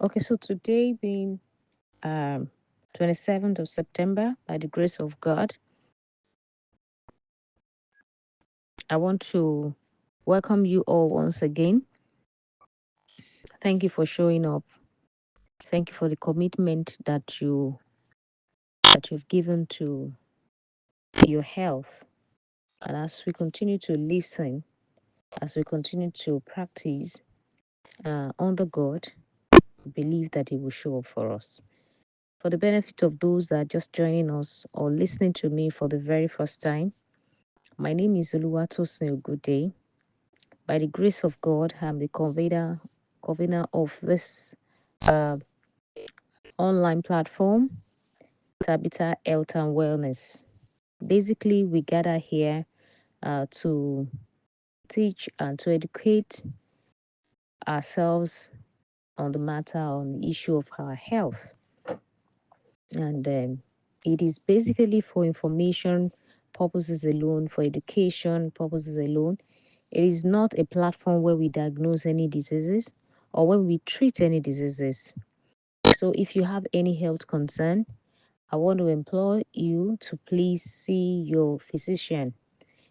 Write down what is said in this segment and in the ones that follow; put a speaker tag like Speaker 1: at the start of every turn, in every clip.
Speaker 1: Okay, so today being um 27th of September, by the grace of God, I want to welcome you all once again. Thank you for showing up. Thank you for the commitment that you've given to your health. And as we continue to listen, as we continue to practice under God, believe that He will show up for us. For the benefit of those that are just joining us or listening to me for the very first time, my name is Oluwatosin Ogude. By the grace of God, I'm the convener of this uh, online platform, Tabitha Health and Wellness. Basically, we gather here to teach and to educate ourselves on the matter, on the issue of our health. And it is basically for information purposes alone, for education purposes alone. It is not a platform where we diagnose any diseases or where we treat any diseases. So if you have any health concern, I want to implore you to please see your physician,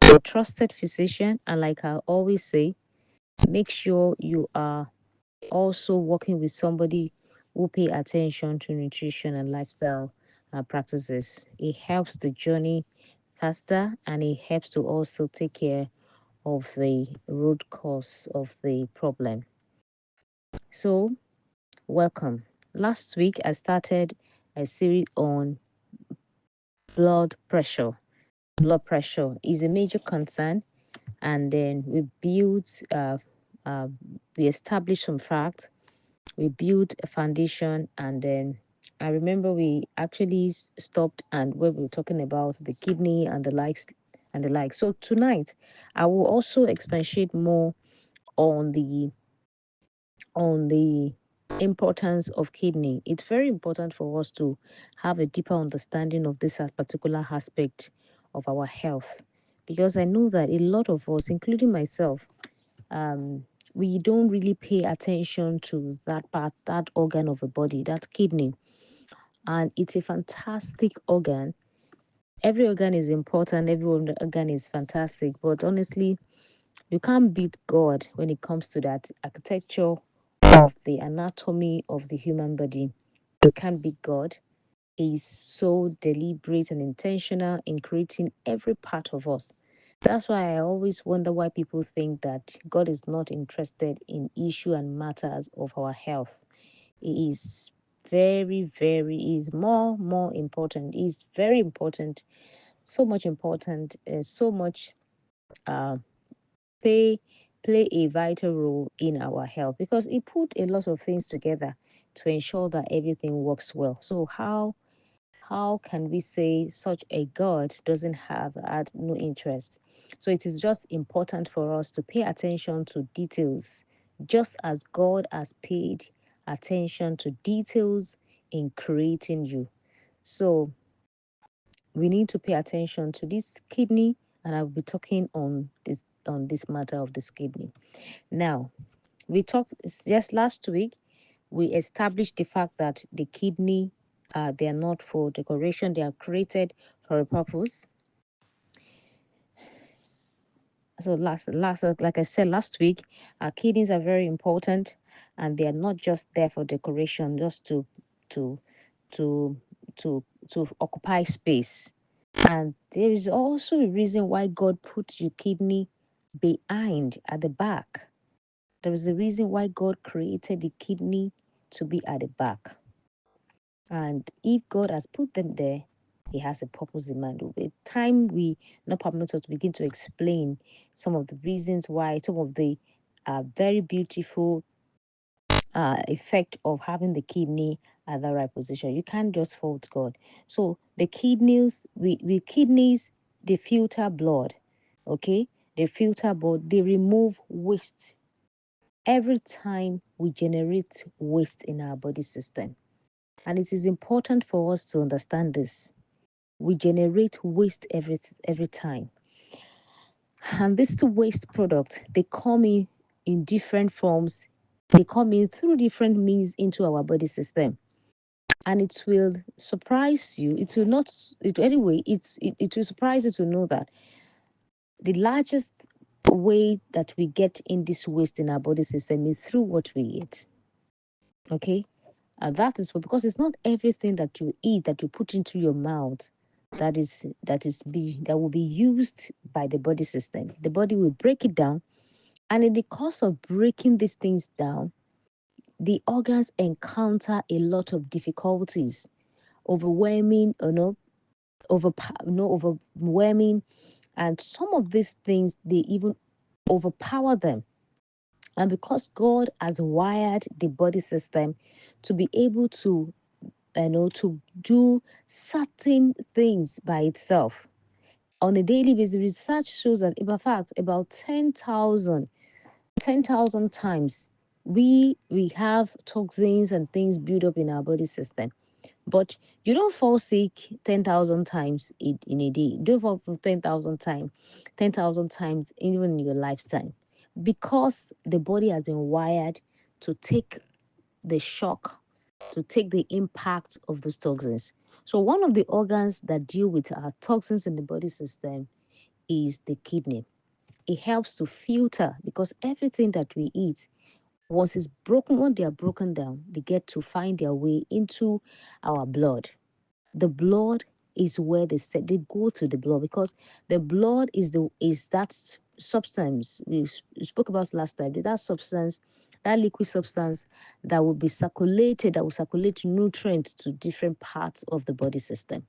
Speaker 1: a trusted physician. And like I always say, make sure you are also working with somebody who pay attention to nutrition and lifestyle practices. It helps the journey faster and it helps to also take care of the root cause of the problem. So, welcome. Last week, I started a series on blood pressure. Blood pressure is a major concern, and then uh, we established some facts, we built a foundation, and then I remember we actually stopped and we were talking about the kidney and the likes and the like. So tonight, I will also expatiate more on the importance of kidney. It's very important for us to have a deeper understanding of this particular aspect of our health, because I know that a lot of us, including myself, um, we don't really pay attention to that part, that organ of the body, that kidney. And it's a fantastic organ. Every organ is important, every organ is fantastic, but honestly, you can't beat God when it comes to that architecture of the anatomy of the human body. You can't beat God. He's so deliberate and intentional in creating every part of us. That's why I always wonder why people think that God is not interested in issue and matters of our health. He is is more important. He's very important, so much important, so much uh, play play a vital role in our health because it put a lot of things together to ensure that everything works well. So how can we say such a God doesn't have had no interest? So it is just important for us to pay attention to details, just as God has paid attention to details in creating you. So we need to pay attention to this kidney, and I'll be talking on this matter of this kidney. Now, we talked just last week, we established the fact that the kidney, they are not for decoration, they are created for a purpose. So like I said last week, our kidneys are very important, and they are not just there for decoration, just to to to to occupy space. And there is also a reason why God put your kidney behind at the back. There is a reason why God created the kidney to be at the back. And if God has put them there, He has a purpose in mind. With time, we not permit us to begin to explain some of the reasons why, some of the very beautiful effect of having the kidney at the right position. You can't just fault God. So the kidneys, with kidneys, they filter blood. Okay, they filter blood. They remove waste every time we generate waste in our body system. And it is important for us to understand this. We generate waste every time. And these two waste products, they come in different forms They come in through different means into our body system, and it will surprise you. It will not. It anyway. It will surprise you to know that the largest way that we get in this waste in our body system is through what we eat. Okay, and that is because it's not everything that you eat that you put into your mouth that will be used by the body system. The body will break it down, and in the course of breaking these things down, the organs encounter a lot of difficulties, overwhelming, overwhelming, and some of these things they even overpower them. And because God has wired the body system to be able to, to do certain things by itself on a daily basis, research shows that, in fact, about 10,000 times we have toxins and things built up in our body system. But you don't fall sick 10,000 times in a day. You don't fall 10,000 times even in your lifetime, because the body has been wired to take the shock, to take the impact of those toxins. So one of the organs that deal with our toxins in the body system is the kidney. It helps to filter, because everything that we eat, once they are broken down, they get to find their way into our blood. The blood is where they go to the blood, because the blood is that substance we spoke about last time. That substance, that liquid substance that will be circulated, that will circulate nutrients to different parts of the body system.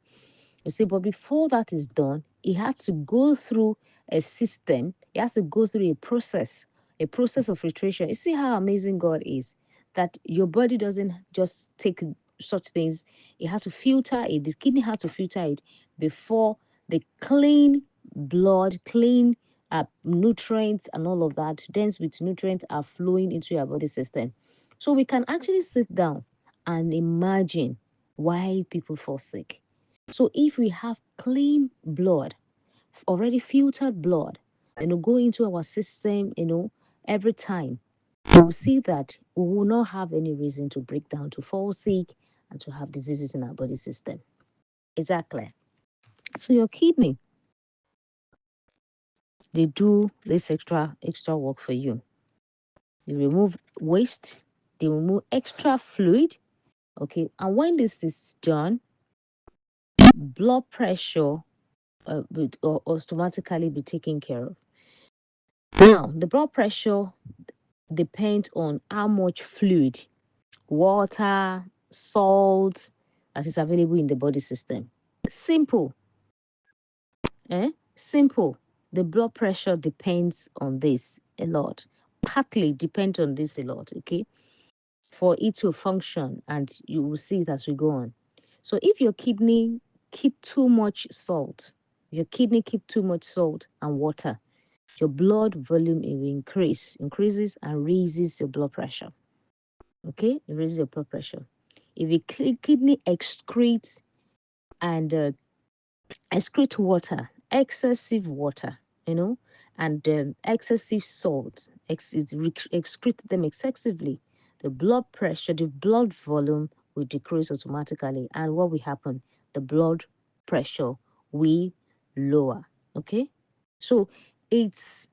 Speaker 1: You see, but before that is done, he has to go through a system. He has to go through a process of filtration. You see how amazing God is, that your body doesn't just take such things. You have to filter it. The kidney has to filter it before the clean blood, clean nutrients and all of that, dense with nutrients, are flowing into your body system. So we can actually sit down and imagine why people fall sick. So if we have clean blood, already filtered blood, go into our system, every time, we will see that we will not have any reason to break down, to fall sick, and to have diseases in our body system. Exactly. So your kidney, they do this extra work for you. They remove waste, they remove extra fluid. Okay. And when this is done, blood pressure would automatically be taken care of. Now, the blood pressure depends on how much fluid, water, salt that is available in the body system. Simple. Simple. The blood pressure depends on this a lot. Partly depends on this a lot, okay? For it to function, and you will see it as we go on. So if your kidney keep too much salt, and water, your blood volume will increases and raises your blood pressure. Okay, it raises your blood pressure. If your kidney excretes and excrete water, excessive water, and excessive salt, excrete them excessively, the blood pressure, the blood volume will decrease automatically. And what will happen? The blood pressure will lower. Okay? So it's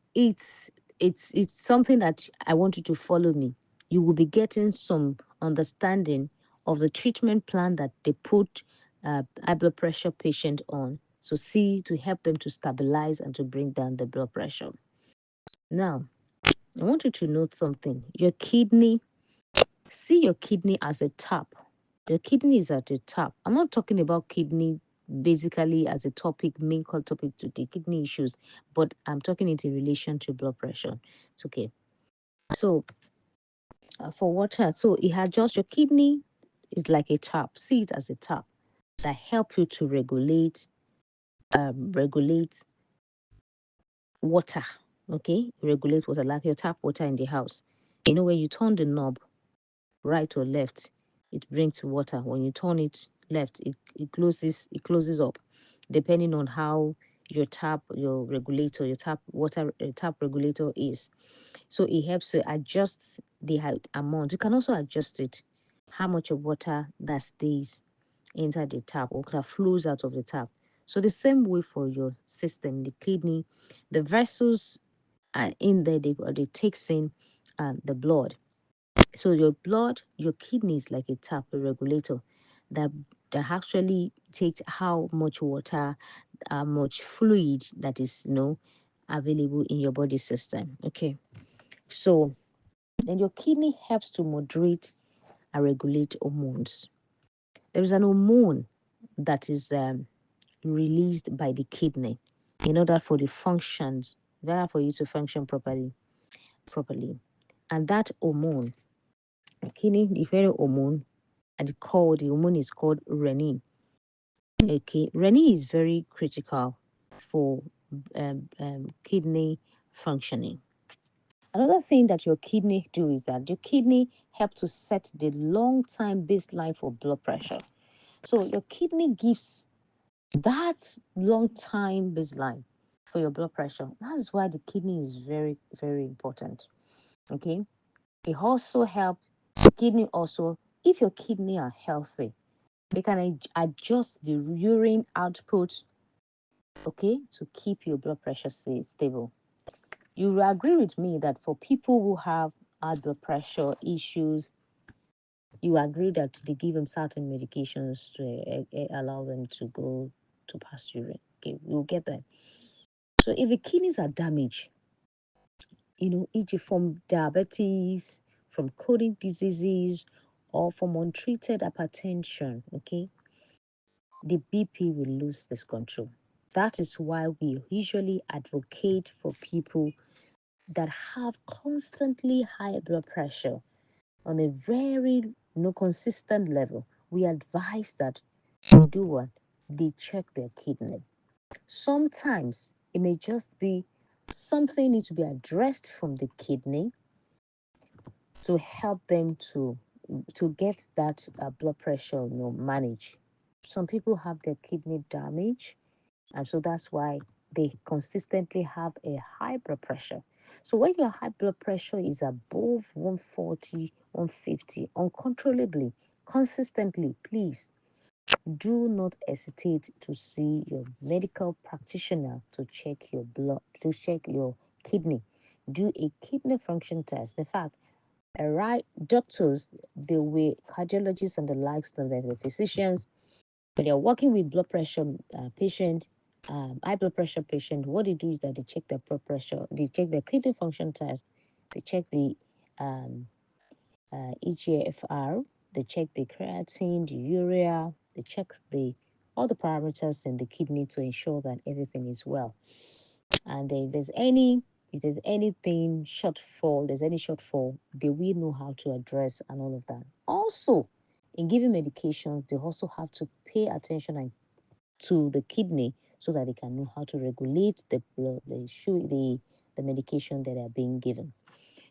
Speaker 1: something that I want you to follow me. You will be getting some understanding of the treatment plan that they put high blood pressure patient on, so see, to help them to stabilize and to bring down the blood pressure. Now, I want you to note something. See your kidney as a tap. Your kidney is at the top. I'm not talking about kidney basically as a topic, main core topic today, kidney issues, but I'm talking it in relation to blood pressure. It's okay. So for water, so it had just your kidney is like a tap. See it as a tap that help you to regulate water. Okay, regulate water like your tap water in the house. When you turn the knob right or left, it brings water. When you turn it left, it closes up, depending on how your tap regulator, your tap regulator is. So it helps to adjust the amount. You can also adjust it, how much of water that stays inside the tap or that flows out of the tap. So the same way for your system, the kidney, the vessels are in there, they takes in the blood. So your blood, your kidney is like a tap, a regulator that actually takes how much water, how much fluid that is available in your body system. Okay. So then your kidney helps to moderate and regulate hormones. There is an hormone that is released by the kidney in order for the functions, in order for you to function properly. And that hormone, the kidney, the very hormone, the hormone is called renin. Okay, renin is very critical for kidney functioning. Another thing that your kidney do is that your kidney help to set the long time baseline for blood pressure. So your kidney gives that long time baseline for your blood pressure. That's why the kidney is very, very important. Okay. It also help the kidney also, if your kidney are healthy, they can adjust the urine output, okay, to keep your blood pressure stable. You will agree with me that for people who have high blood pressure issues, you agree that they give them certain medications to allow them to go to pass urine. Okay, we'll get that. So if the kidneys are damaged, e.g. from diabetes, from chronic diseases, or from untreated hypertension, okay, the BP will lose this control. That is why we usually advocate for people that have constantly high blood pressure on a very consistent level. We advise that they do what? They check their kidney. Sometimes it may just be something needs to be addressed from the kidney to help them to get that blood pressure managed. Some people have their kidney damage, and so that's why they consistently have a high blood pressure. So when your high blood pressure is above 140, 150, uncontrollably, consistently, please do not hesitate to see your medical practitioner to check your blood, to check your kidney. Do a kidney function test. In fact, right, doctors, the way cardiologists and the likes of the physicians, when they're working with blood pressure patient, high blood pressure patient, what they do is that they check their blood pressure, they check their kidney function test, they check the EGFR, they check the creatine, the urea, they check the all the parameters in the kidney to ensure that everything is well. And if there's anything shortfall, there's any shortfall, they will know how to address and all of that. Also, in giving medications, they also have to pay attention to the kidney so that they can know how to regulate the blood, the medication that are being given.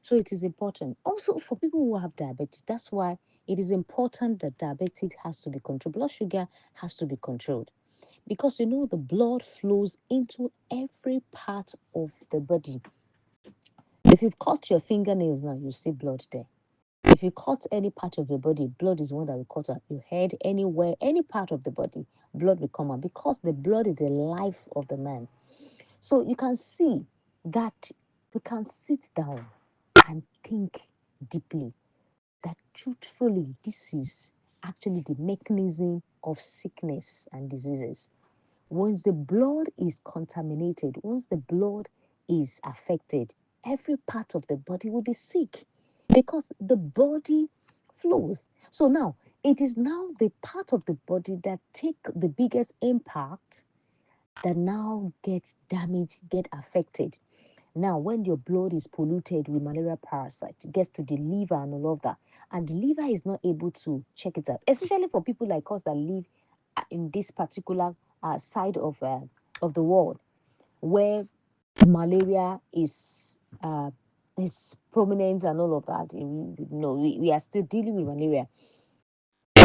Speaker 1: So it is important. Also for people who have diabetes, that's why it is important that diabetes has to be controlled. Blood sugar has to be controlled. Because the blood flows into every part of the body. If you cut your fingernails now, you see blood there. If you cut any part of your body, blood is one that will cut out your head, anywhere, any part of the body, blood will come out because the blood is the life of the man. So you can see that we can sit down and think deeply that truthfully, this is actually the mechanism of sickness and diseases. Once the blood is contaminated, once the blood is affected, every part of the body will be sick because the body flows. So now, it is now the part of the body that take the biggest impact that now get damaged, get affected. Now, when your blood is polluted with malaria parasite, it gets to the liver and all of that, and the liver is not able to check it out, especially for people like us that live in this particular side of the world where malaria is prominent and all of that. We are still dealing with malaria.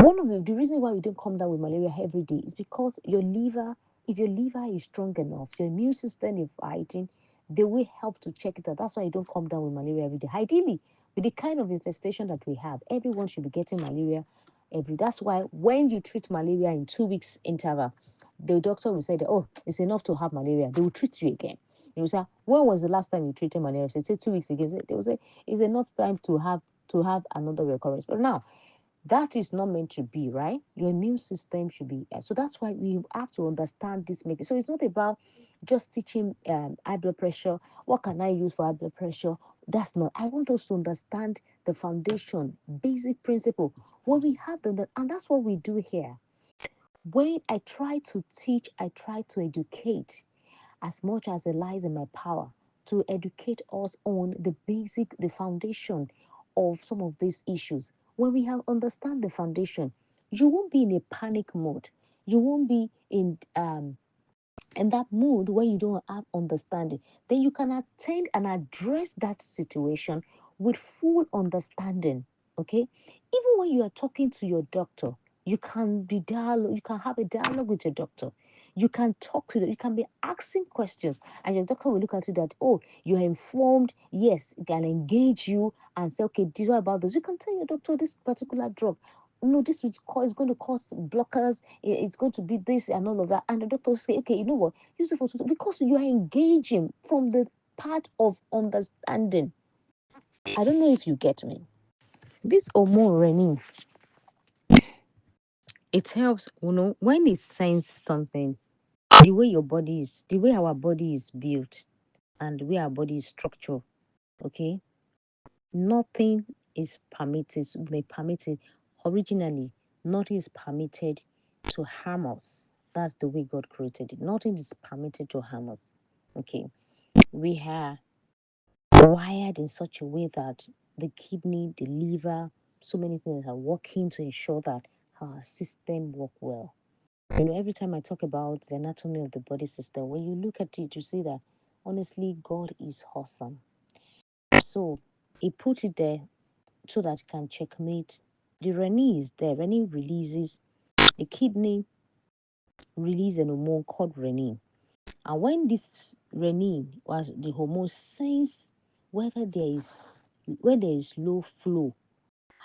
Speaker 1: One of the reasons why we don't come down with malaria every day is because your liver, if your liver is strong enough, your immune system is fighting, they will help to check it out. That's why you don't come down with malaria every day. Ideally, with the kind of infestation that we have, everyone should be getting malaria every. That's why when you treat malaria in 2 weeks interval, the doctor will say that, oh, it's enough to have malaria. They will treat you again. They will say, when was the last time you treated malaria? They say 2 weeks again. They will say it's enough time to have another recurrence. But now that is not meant to be, right? Your immune system should be. So that's why we have to understand this. So it's not about just teaching high blood pressure. What can I use for high blood pressure? That's not. I want us to understand the foundation, basic principle. What we have, and that's what we do here. When I try to teach, I try to educate as much as it lies in my power to educate us on the foundation of some of these issues. When we have understand the foundation, you won't be in a panic mode. You won't be in that mood where you don't have understanding. Then you can attend and address that situation with full understanding. Okay, even when you are talking to your doctor, you can be dialogue. You can have a dialogue with your doctor. You can talk to them. You can be asking questions, and your doctor will look at you that, oh, you are informed. Yes, can engage you and say, okay, do you know about this? You can tell your doctor this particular drug. No, this is going to cause blockers. It's going to be this and all of that. And the doctor will say, okay, you know what? Use it for because you are engaging from the part of understanding. I don't know if you get me. This hormone renin, it helps, when it sense something, the way our body is built and the way our body is structured, okay? Nothing is permitted, may permitted originally, nothing is permitted to harm us. That's the way God created it. Nothing is permitted to harm us. Okay. We are wired in such a way that the kidney, the liver, so many things are working to ensure that our system work well. Every time I talk about the anatomy of the body system, when you look at it, you see that honestly, God is awesome. So He put it there so that it can checkmate. The renin is there. Renin releases, the kidney release an hormone called renin. And when this renin was the hormone sense whether when there is low flow,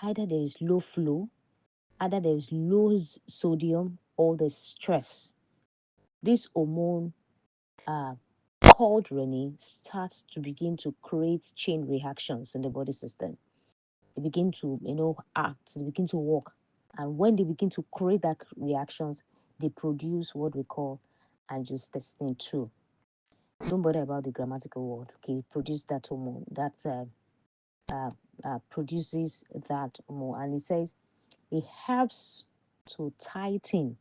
Speaker 1: either there is low flow, either there is low sodium or the stress, this hormone called renin starts to begin to create chain reactions in the body system. They begin to, act, they begin to work. And when they begin to create that reactions, they produce what we call angiostensin 2. Don't bother about the grammatical word, okay? Produce that hormone. That's produces that hormone. And it says it helps to tighten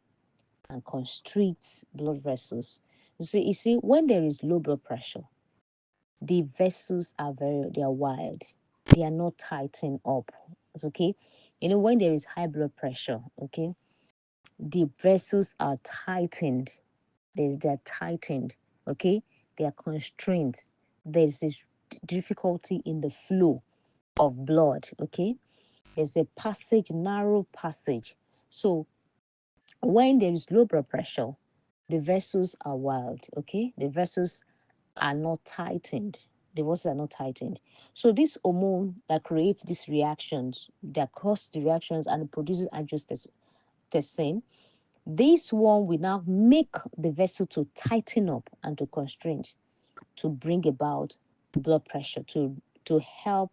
Speaker 1: and constricts blood vessels. You see, when there is low blood pressure, the vessels they are wired. They are not tightened up. Okay. When there is high blood pressure, okay, the vessels are tightened. They're tightened. Okay. They are constrained. There's this difficulty in the flow of blood. Okay. There's a passage, narrow passage. So when there is low blood pressure, the vessels are wild. Okay. The vessels are not tightened. The vessels are not tightened. So this hormone that creates these reactions, that cause the reactions and produces angiotensin, this one will now make the vessel to tighten up and to constrain, to bring about blood pressure, to help,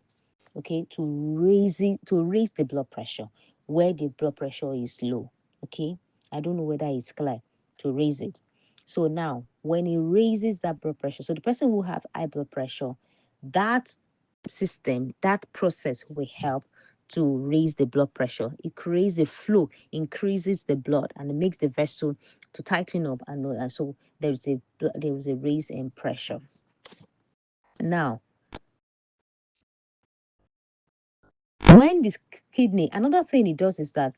Speaker 1: okay, to raise the blood pressure where the blood pressure is low. Okay. I don't know whether it's clear, to raise it. So now when it raises that blood pressure, so the person who have high blood pressure, that system, that process will help to raise the blood pressure. It creates a flow, increases the blood, and it makes the vessel to tighten up, and so there is a raise in pressure. Now, when this kidney, another thing it does is that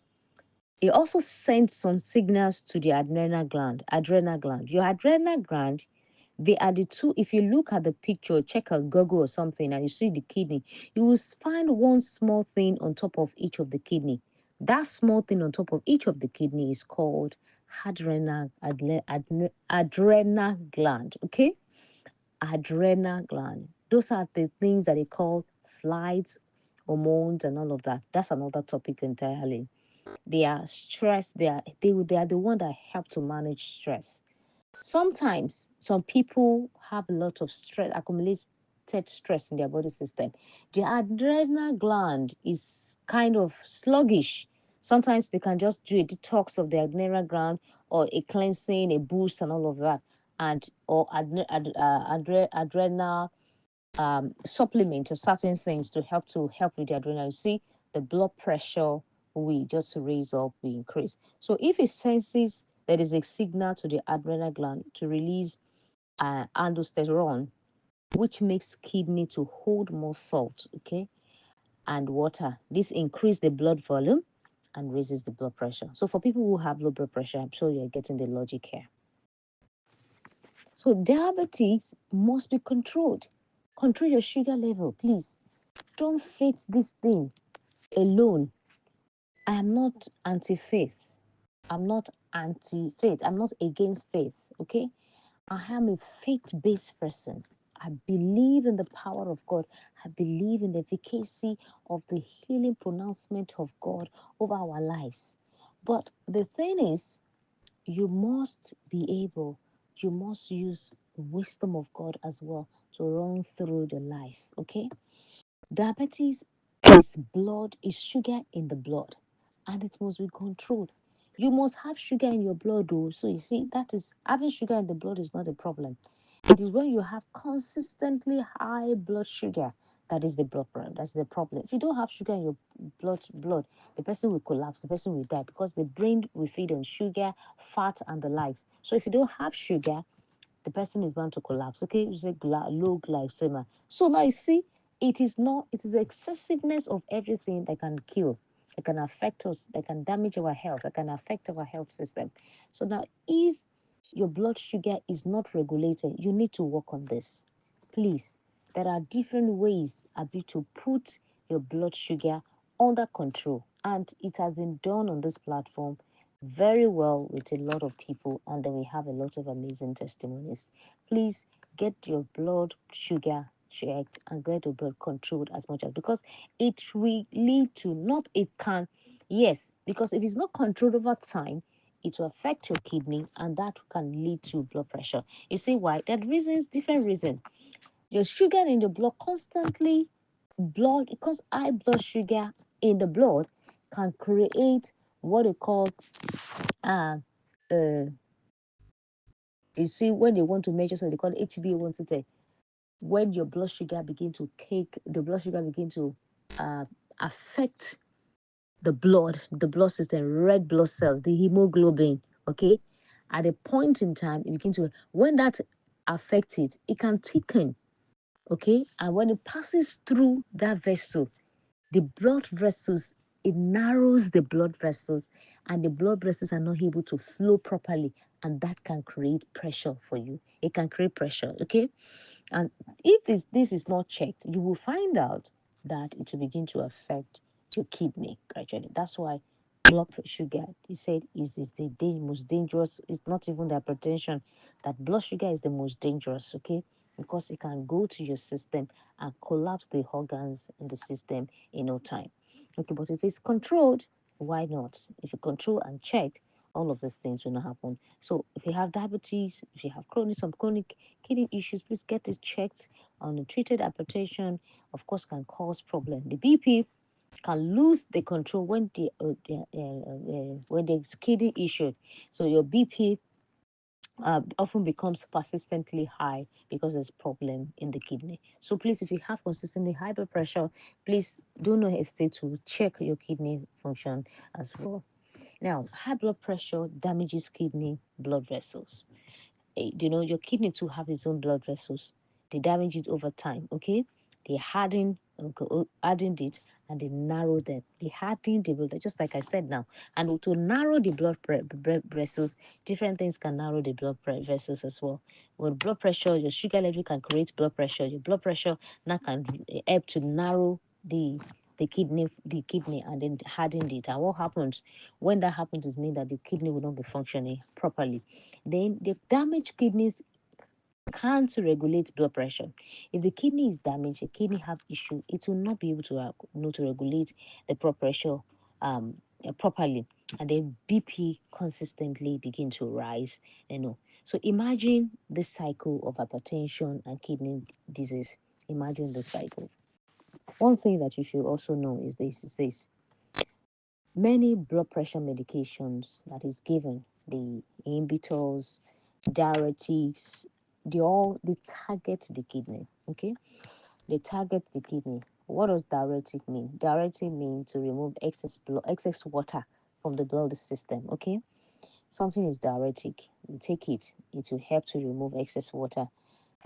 Speaker 1: it also sends some signals to the adrenal gland. Your adrenal gland, they are the two. If you look at the picture, check out Google or something, and you see the kidney, you will find one small thing on top of each of the kidney. That small thing on top of each of the kidney is called adrenal gland. Okay. adrenal gland. Those are the things that they call flights, hormones, and all of that. That's another topic entirely. They are stress. They are the one that help to manage stress. Sometimes some people have a lot of stress, accumulated stress in their body system. The adrenal gland is kind of sluggish. Sometimes they can just do a detox of the adrenal gland or a cleansing, a boost, and all of that, and or adrenal supplement or certain things to help with the adrenaline. You see, the blood pressure we just raise up, we increase. So if it senses there is a signal to the adrenal gland to release aldosterone, which makes kidney to hold more salt, okay, and water. This increase the blood volume and raises the blood pressure. So for people who have low blood pressure, I'm sure you're getting the logic here. So diabetes must be controlled. Control your sugar level, please. Don't faith this thing alone. I am not anti-faith. I'm not anti-faith. I'm not against faith, okay? I am a faith-based person. I believe in the power of God. I believe in the efficacy of the healing pronouncement of God over our lives. But the thing is, you must be able, you must use the wisdom of God as well to run through the life, okay? Diabetes is blood, is sugar in the blood, and it must be controlled. You must have sugar in your blood, though. So you see, that is having sugar in the blood is not a problem. It is when you have consistently high blood sugar that is the blood problem. That's the problem. If you don't have sugar in your blood, the person will collapse. The person will die because the brain will feed on sugar, fat, and the likes. So if you don't have sugar, the person is bound to collapse. Okay, you say low glycemia. So now you see, it is not, it is the excessiveness of everything that can kill, that can affect us, that can damage our health, that can affect our health system. So now, if your blood sugar is not regulated, you need to work on this. Please, there are different ways to put your blood sugar under control, and it has been done on this platform very well with a lot of people, and then we have a lot of amazing testimonies. Please get your blood sugar checked and get your blood controlled as much as, because it will lead to, not it can, yes, because if it's not controlled over time, it will affect your kidney, and that can lead to blood pressure. You see why? That reasons, different reason. Your sugar in the blood constantly, blood, because high blood sugar in the blood can create what they call uh, uh, you see, when they want to measure, so they call it HbA1c. When your blood sugar begin to cake, the blood sugar begin to uh, affect the blood system, red blood cells, the hemoglobin. Okay, at a point in time, it begins to, when that affects it, it can thicken. Okay, and when it passes through that vessel, the blood vessels, it narrows the blood vessels, and the blood vessels are not able to flow properly, and that can create pressure for you. It can create pressure, okay? And if this is not checked, you will find out that it will begin to affect your kidney gradually. That's why blood sugar, he said, is the most dangerous. It's not even the hypertension. That blood sugar is the most dangerous, okay? Because it can go to your system and collapse the organs in the system in no time. Okay, but if it's controlled, why not? If you control and check, all of these things will not happen. So if you have diabetes, if you have some chronic kidney issues, please get it checked. Untreated hypertension, of course, can cause problem. The BP can lose the control when there's kidney issue. So your BP often becomes persistently high because there's problem in the kidney. So please, if you have consistently high blood pressure, please do not hesitate to check your kidney function as well. Now, high blood pressure damages kidney blood vessels. Your kidney too have its own blood vessels. They damage it over time, okay? They hardened it, and they narrow them. They harden the blood, just like I said now. And to narrow the blood vessels, different things can narrow the blood vessels as well. With blood pressure, your sugar level can create blood pressure. Your blood pressure now can help to narrow the kidney and then harden it. And what happens when that happens is mean that the kidney will not be functioning properly. Then the damaged kidneys can't regulate blood pressure. If the kidney is damaged, the kidney have issue, it will not be able to to regulate the blood pressure um properly, and then BP consistently begin to rise. So imagine the cycle of hypertension and kidney disease. Imagine the cycle. One thing that you should also know is this: many blood pressure medications that is given, the inhibitors, diuretics, they target the kidney. Okay, they target the kidney. What does diuretic mean? Diuretic means to remove excess water from the blood system. Okay, something is diuretic. You take it, it will help to remove excess water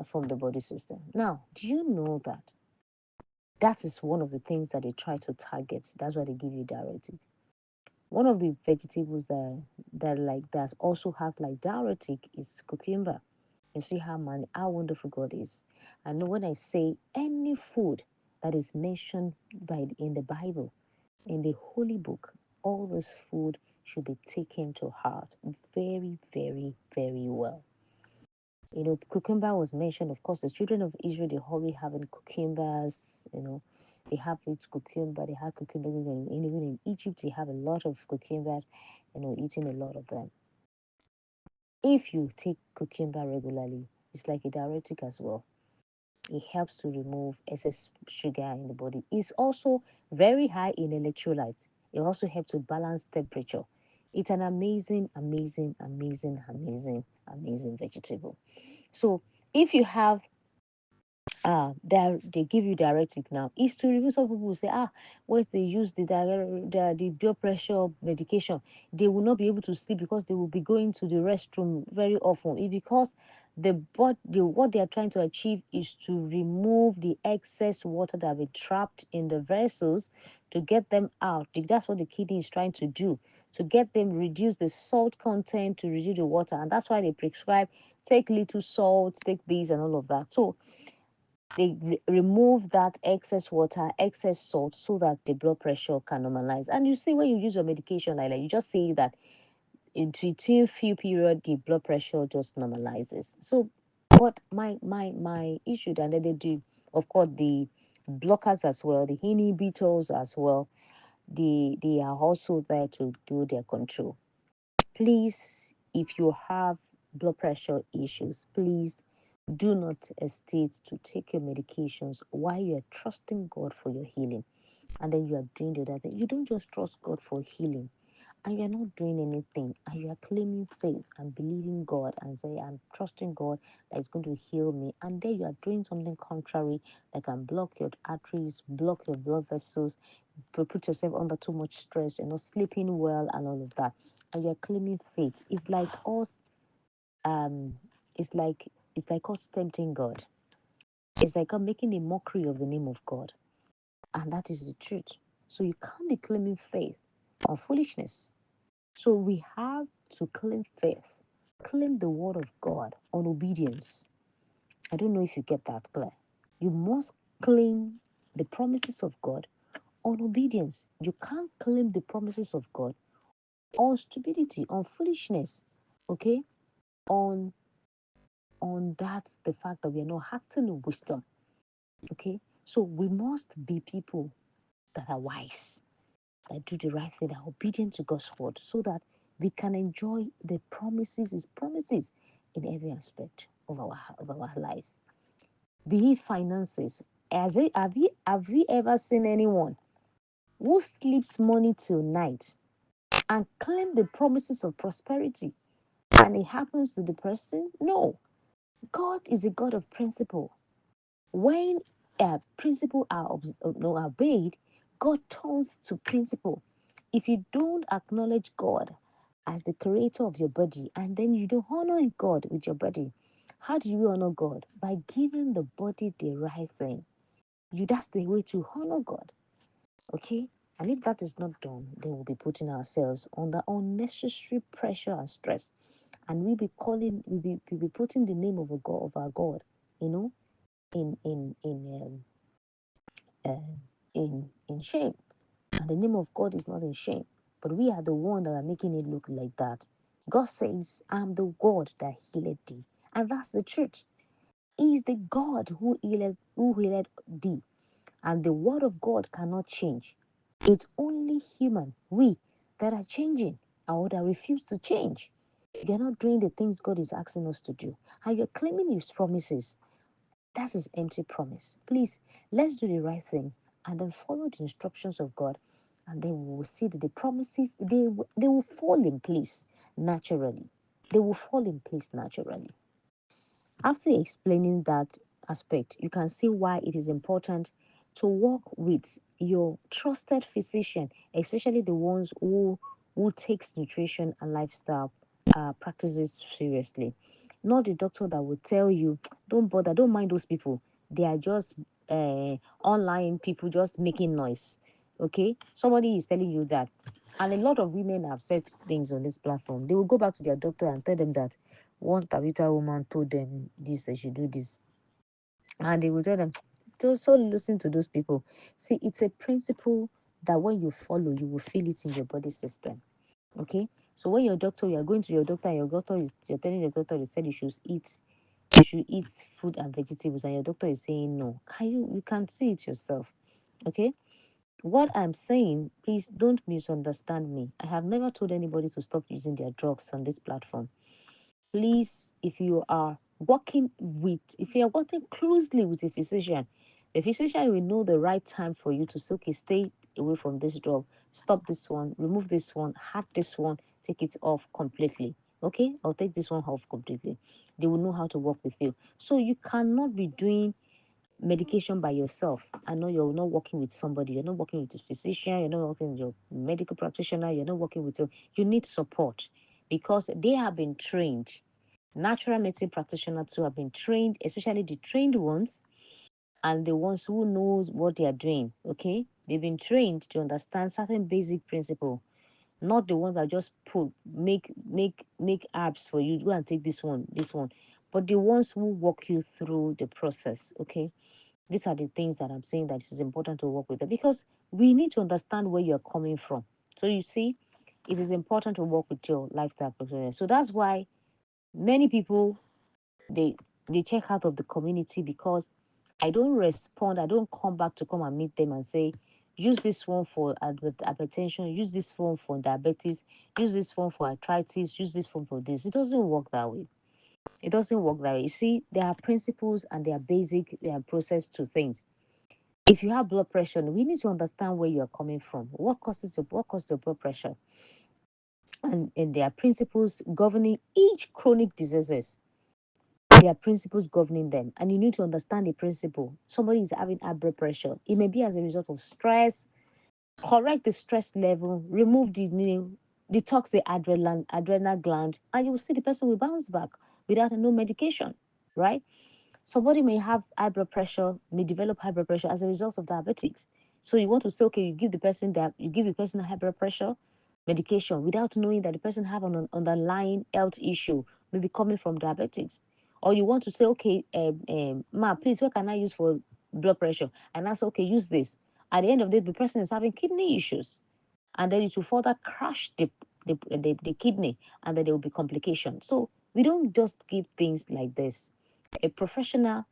Speaker 1: from the body system. Now, do you know that that is one of the things that they try to target? That's why they give you diuretic. One of the vegetables that also have like diuretic is cucumber. You see how wonderful God is. I know when I say any food that is mentioned in the Bible, in the holy book, all this food should be taken to heart very, very, very well. Cucumber was mentioned. Of course, the children of Israel, they always having cucumbers. They have it cucumber. They have cucumber, and even in Egypt, they have a lot of cucumbers. Eating a lot of them. If you take cucumber regularly, it's like a diuretic as well. It helps to remove excess sugar in the body. It's also very high in electrolytes. It also helps to balance temperature. It's an amazing, amazing, amazing, amazing, amazing vegetable. So if you have they give you diuretic now, is to remove. Some people will say, once they use the blood pressure medication, they will not be able to sleep because they will be going to the restroom very often. It's because what they are trying to achieve is to remove the excess water that have been trapped in the vessels, to get them out. That's what the kidney is trying to do, to get them reduce the salt content, to reduce the water. And that's why they prescribe take little salt, take these and all of that. So they remove that excess water, excess salt, so that the blood pressure can normalize. And you see, when you use your medication like that, you just see that in between few period, the blood pressure just normalizes. So, but my issue, and then they do, of course, the blockers as well, the inhibitors as well, they are also there to do their control. Please, if you have blood pressure issues, please do not hesitate to take your medications while you are trusting God for your healing. And then you are doing the other thing. You don't just trust God for healing and you're not doing anything, and you are claiming faith and believing God and say, I'm trusting God that is going to heal me. And then you are doing something contrary that can block your arteries, block your blood vessels, put yourself under too much stress, you're not sleeping well, and all of that. And you're claiming faith. It's like us, um, it's like it's like us tempting God. It's like us making a mockery of the name of God. And that is the truth. So you can't be claiming faith on foolishness. So we have to claim faith, claim the word of God on obedience. I don't know if you get that clear. You must claim the promises of God on obedience. You can't claim the promises of God on stupidity, on foolishness, okay? On that's the fact that we are not acting in wisdom, okay? So we must be people that are wise, that do the right thing, that are obedient to God's word, so that we can enjoy the promises, His promises, in every aspect of our life. Be it finances. Have you ever seen anyone who sleeps morning till night and claim the promises of prosperity, and it happens to the person? No. God is a God of principle. When principle are obeyed, God turns to principle. If you don't acknowledge God as the creator of your body, and then you don't honor God with your body, how do you honor God? By giving the body the right thing. That's the way to honor God. Okay? And if that is not done, then we'll be putting ourselves under unnecessary pressure and stress. And we'll be putting the name of our God, you know, in in shame. And the name of God is not in shame. But we are the one that are making it look like that. God says, I'm the God that healed thee. And that's the truth. He is the God who healed thee, and the word of God cannot change. It's only human, we, that are changing or that refuse to change. You're not doing the things God is asking us to do, and you're claiming His promises. That's His empty promise. Please, let's do the right thing and then follow the instructions of God, and then we will see that the promises they will fall in place naturally. They will fall in place naturally. After explaining that aspect, you can see why it is important to work with your trusted physician, especially the ones who takes nutrition and lifestyle practices seriously. Not the doctor that will tell you, don't bother, don't mind those people. They are just online people just making noise. Okay, somebody is telling you that, and a lot of women have said things on this platform. They will go back to their doctor and tell them that one Tabitha woman told them this, they should do this. And they will tell them, still so listen to those people. See, it's a principle that when you follow, you will feel it in your body system. Okay? So when your doctor, you are going to your doctor, and your doctor is you're telling your doctor they said you should eat food and vegetables, and your doctor is saying no. You can see it yourself. Okay? What I'm saying, please don't misunderstand me. I have never told anybody to stop using their drugs on this platform. Please, if you are working closely with a physician, the physician will know the right time for you to say, okay, stay away from this drug, stop this one, remove this one, add this one, take it off completely. Okay, or take this one off completely. They will know how to work with you. So you cannot be doing medication by yourself. I know you're not working with somebody, you're not working with a physician, you're not working with your medical practitioner, you're not working with you need support because they have been trained. Natural medicine practitioners too have been trained, especially the trained ones and the ones who know what they are doing. Okay, they've been trained to understand certain basic principle, not the ones that just put make apps for you. Go and take this one, but the ones who walk you through the process. Okay, these are the things that I'm saying that it is important to work with them because we need to understand where you're coming from. So you see, it is important to work with your lifestyle practitioner. So that's why many people they they check out of the community because I don't respond. I don't come back to come and meet them and say, use this one for hypertension, use this one for diabetes, use this one for arthritis, use this one for this. It doesn't work that way. It doesn't work that way. You see, there are principles and there are basic process to things. If you have blood pressure, we need to understand where you are coming from. What causes your blood pressure? And there are principles governing each chronic diseases. There are principles governing them, and you need to understand the principle. Somebody is having high blood pressure. It may be as a result of stress. Correct the stress level, remove detox the adrenal gland, and you will see the person will bounce back without no medication, right? Somebody may have high blood pressure, may develop high blood pressure as a result of diabetics. So you want to say, okay, you give the person a high blood pressure medication without knowing that the person have an underlying health issue, maybe coming from diabetics. Or you want to say, okay, ma, please, what can I use for blood pressure? And that's okay, use this. At the end of the day, the person is having kidney issues, and then it will further crash the kidney, and then there will be complications. So we don't just give things like this. A professional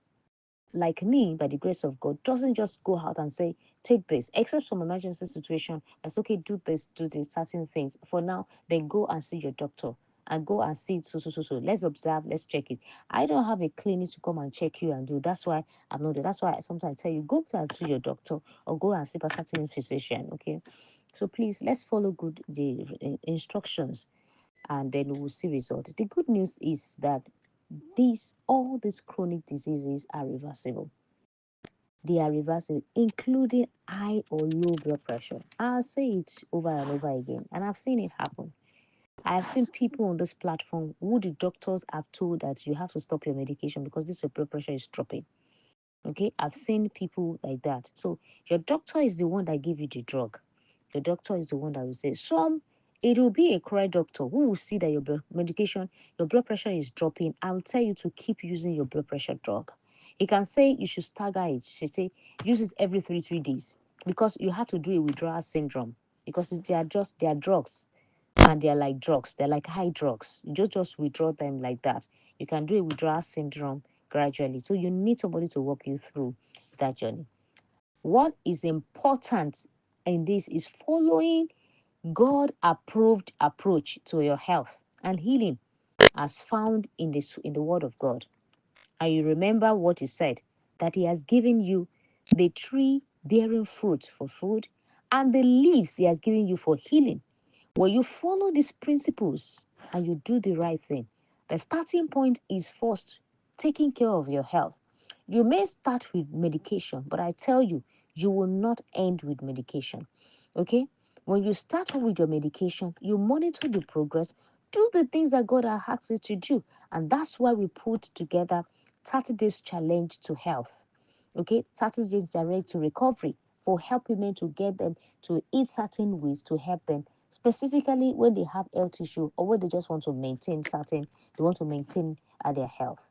Speaker 1: like me, by the grace of God, doesn't just go out and say, take this, except some emergency situation. It's okay, do this, certain things. For now, then go and see your doctor and go and see so. Let's observe, let's check it. I don't have a clinic to come and check you and do. That's why I'm not there. That's why sometimes I tell you, go to see your doctor or go and see a certain physician. Okay. So please let's follow good the instructions and then we'll see result. The good news is that all these chronic diseases are reversible. They are reversible, including high or low blood pressure. I'll say it over and over again, and I've seen it happen. I have seen people on this platform who the doctors have told that you have to stop your medication because this your blood pressure is dropping. Okay, I've seen people like that. So your doctor is the one that give you the drug. The doctor is the one that will say some. It will be a correct doctor who will see that your blood pressure is dropping. I will tell you to keep using your blood pressure drug. He can say you should stagger it. You should say use it every three days because you have to do a withdrawal syndrome because they are drugs and they're like drugs. They're like high drugs. You just withdraw them like that. You can do a withdrawal syndrome gradually. So you need somebody to walk you through that journey. What is important in this is following God approved approach to your health and healing as found in the word of God. And you remember what he said, that he has given you the tree bearing fruit for food and the leaves he has given you for healing. When you follow these principles and you do the right thing, the starting point is first taking care of your health. You may start with medication, but I tell you, you will not end with medication. Okay? When you start off with your medication, you monitor the progress, do the things that God has asked you to do. And that's why we put together 30 days challenge to health. Okay, 30 days direct to recovery for help women to get them to eat certain ways to help them, specifically when they have health issue or when they just want to maintain they want to maintain their health.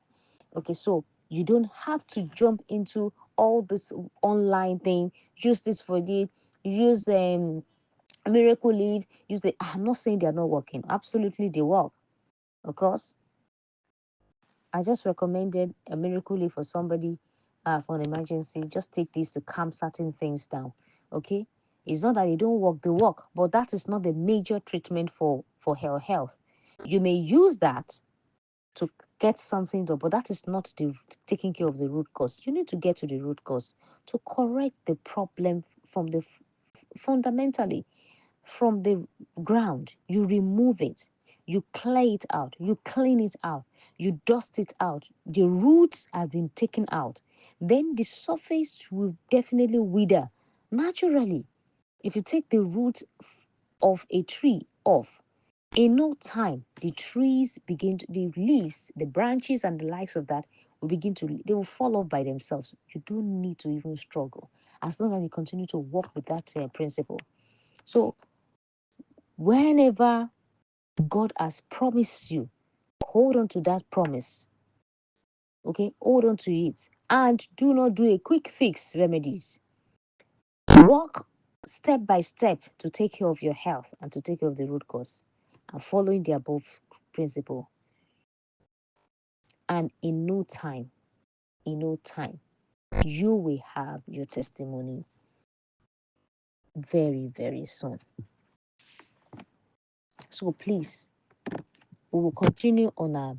Speaker 1: Okay, so you don't have to jump into all this online thing. Use this for the use miracle leave. Use the. I'm not saying they are not working. Absolutely, they work. Of course, I just recommended a miracle leaf for somebody for an emergency. Just take this to calm certain things down. Okay? It's not that they don't work, they work, but that is not the major treatment for her health. You may use that to get something done, but that is not the taking care of the root cause. You need to get to the root cause to correct the problem from the fundamentally from the ground. You remove it, you clear it out, you clean it out, you dust it out. The roots have been taken out. Then the surface will definitely wither naturally. If you take the roots of a tree off, in no time, the trees begin to, the leaves, the branches, and the likes of that will begin to, they will fall off by themselves. You don't need to even struggle as long as you continue to work with that principle. So, whenever God has promised you, hold on to that promise. Okay, hold on to it and do not do a quick fix remedies. Walk step by step to take care of your health and to take care of the root cause and following the above principle. And in no time, you will have your testimony very, very soon. So please, we will continue on our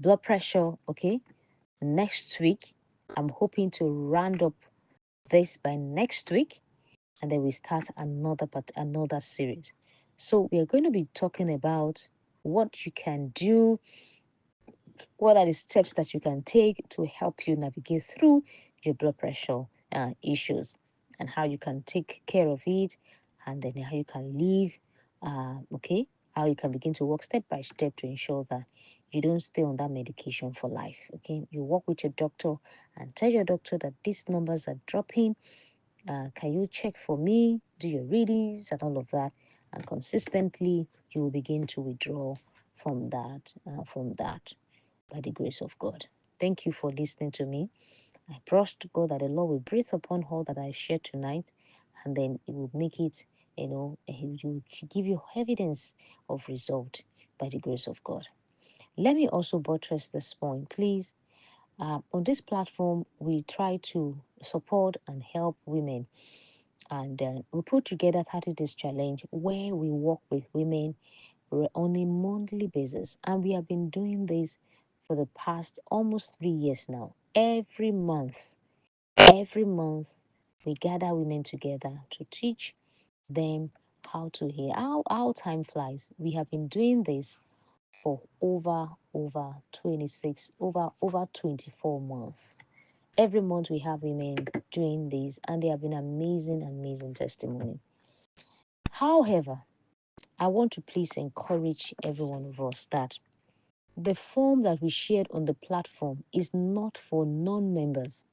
Speaker 1: blood pressure, okay? Next week, I'm hoping to round up this by next week, and then we start another series. So we are going to be talking about what you can do, what are the steps that you can take to help you navigate through your blood pressure issues, and how you can take care of it, and then how you can live, okay, how you can begin to work step by step to ensure that you don't stay on that medication for life. Okay, you work with your doctor and tell your doctor that these numbers are dropping. Can you check for me, do your readings and all of that, and consistently you will begin to withdraw from that by the grace of God. Thank you for listening to me. I trust to God that the Lord will breathe upon all that I shared tonight, and then it will make it, He will give you evidence of result by the grace of God. Let me also buttress this point, please. On this platform, we try to support and help women, and we put together 30 days challenge where we work with women on a monthly basis, and we have been doing this for the past almost 3 years now. Every month, we gather women together to teach them how to hear. How time flies. We have been doing this for over 26, over 24 months. Every month we have women doing this, and they have been amazing testimony. However, I want to please encourage every one of us that the form that we shared on the platform is not for non-members.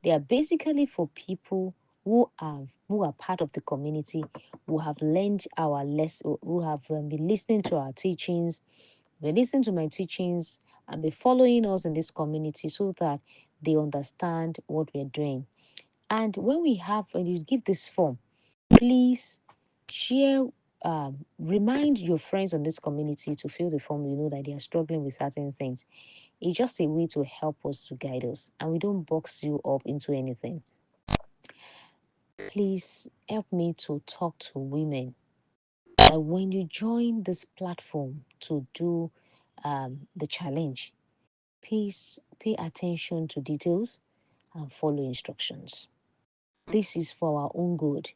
Speaker 1: They are basically for people who are part of the community, who have learned our lesson, who have been listening to our teachings, been listening to my teachings, and be following us in this community so that they understand what we're doing. And when you give this form, please share, remind your friends on this community to fill the form. You know that they are struggling with certain things. It's just a way to help us, to guide us, and we don't box you up into anything. Please help me to talk to women that when you join this platform to do the challenge, please pay attention to details and follow instructions. This is for our own good.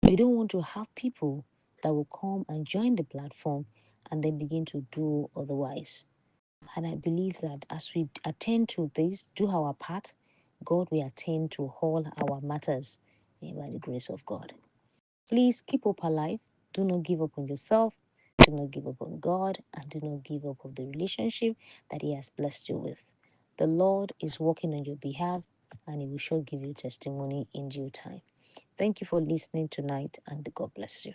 Speaker 1: We don't want to have people that will come and join the platform and then begin to do otherwise. And I believe that as we attend to this, do our part, God will attend to all our matters by the grace of God. Please keep hope alive. Do not give up on yourself. Do not give up on God. And do not give up on the relationship that He has blessed you with. The Lord is working on your behalf and He will sure give you testimony in due time. Thank you for listening tonight and God bless you.